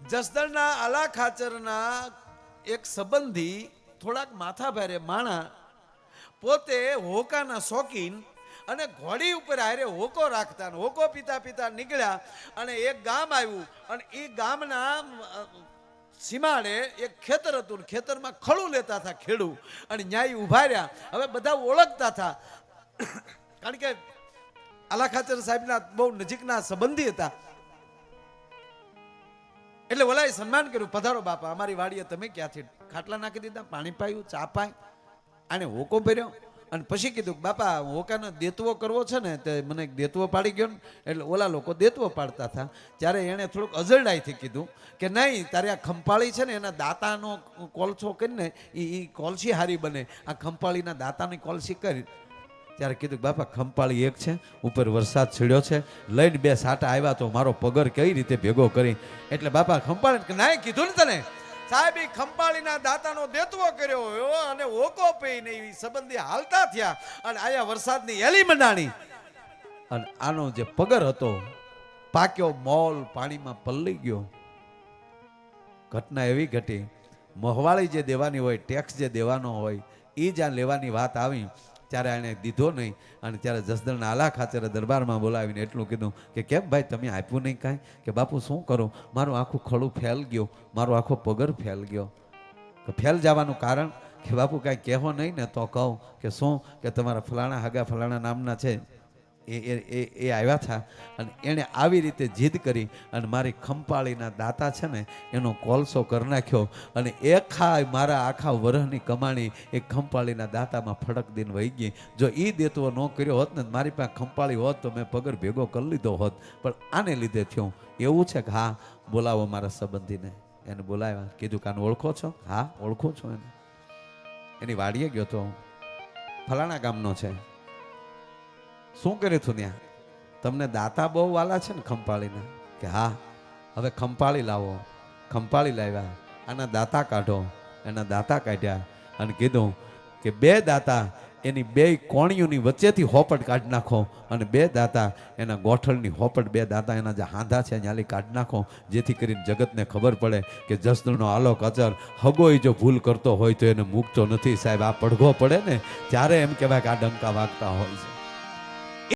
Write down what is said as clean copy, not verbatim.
જસદણના આલા ખાચરના એક સંબંધી થોડાક માથા ભારે માણા પોતે હોકાના શોખીન અને ઘોડી ઉપર હારે હોકો રાખતા હોકો પીતા પીતા નીકળ્યા અને એક ગામ આવ્યું અને એ ગામના સીમાડે એક ખેતર હતું ખેતરમાં ખળું લેતા હતા ખેડૂ અને ન્યાય ઉભા રહ્યા હવે બધા ઓળખતા હતા કારણ કે આલા ખાચર સાહેબના બહુ નજીકના સંબંધી હતા એટલે ઓલાએ સન્માન કર્યું પધારો બાપા અમારી વાડીએ તમે ક્યાંથી ખાટલા નાખી દીધા પાણી પાયું ચા પાય આને હોકો ભર્યો અને પછી કીધું બાપા હોકાનો દેતવો કરવો છે ને તે મને દેતવો પાડી ગયો ને એટલે ઓલા લોકો દેતવો પાડતા હતા ત્યારે એણે થોડુંક અજરડાઈથી કીધું કે નહીં તારે આ ખંપાળી છે ને એના દાતાનો કોલસો કરીને એ કોલસી હારી બને આ ખંપાળીના દાતાની કોલસી કરી ત્યારે કીધું બાપા ખંપાળી એક છે ઉપર વરસાદ છેડ્યો છે લઈને બે સાટા આવ્યા તો મારો પગર કઈ રીતે ભેગો કરી એટલે બાપા ખંપાળી ના કીધું ને તને સાહેબ એ ખંપાળીના દાતાનો દેતવો કર્યો અને ઓકો પીને એ સંબંધી હાલતા થયા અને આયા વરસાદની હેલી મંડાણી અને આનો જે પગર હતો પાક્યો મોલ પાણીમાં પલ્લી ગયો ઘટના એવી ઘટી મોહવાળી જે દેવાની હોય ટેક્સ જે દેવાનો હોય એ જ્યાં લેવાની વાત આવી ત્યારે એને દીધો નહીં અને ત્યારે જસદણના આલા ખાચરે દરબારમાં બોલાવીને એટલું કીધું કે કેમ ભાઈ તમે આપ્યું નહીં કાંઈ કે બાપુ શું કરું મારું આખું ખડું ફેલ ગયો મારો આખો પગર ફેલ ગયો તો ફેલ જવાનું કારણ કે બાપુ કાંઈ કહેવો નહીં ને તો કહું કે શું કે તમારા ફલાણા હગા ફલાણા નામના છે એ આવ્યા હતા અને એણે આવી રીતે જીદ કરી અને મારી ખંપાળીના દાતા છે ને એનો કોલસો કરી નાખ્યો અને મારા આખા વરહની કમાણી એ ખંપાળીના દાતામાં ફડક દિન વહી ગઈ જો એ દેતવો ન કર્યો હોત ને મારી પાસે ખંપાળી હોત તો મેં પગર ભેગો કરી લીધો હોત પણ આને લીધે થયું એવું છે કે હા બોલાવો મારા સંબંધીને એને બોલાવ્યા કીધું કે આને ઓળખો છો હા ઓળખું છું એને એની વાડીએ ગયો તો ફલાણા ગામનો છે શું કર્યું તું ત્યાં તમને દાતા બહુ વાલા છે ને ખંપાળીને કે હા હવે ખંપાળી લાવો ખંપાળી લાવ્યા આના દાતા કાઢો એના દાતા કાઢ્યા અને કીધું કે બે દાતા એની બે કોણીઓની વચ્ચેથી હોપટ કાઢી નાખો અને બે દાતા એના ગોઠળની હોપટ બે દાતા એના જે હાંધા છે ત્યાંથી કાઢી નાખો જેથી કરીને જગતને ખબર પડે કે જસદણનો આલોક અચર હગોય જો ભૂલ કરતો હોય તો એને મૂકતો નથી સાહેબ આ પડઘો પડે ને ત્યારે એમ કહેવાય કે આ ડંકા વાગતા હોય છે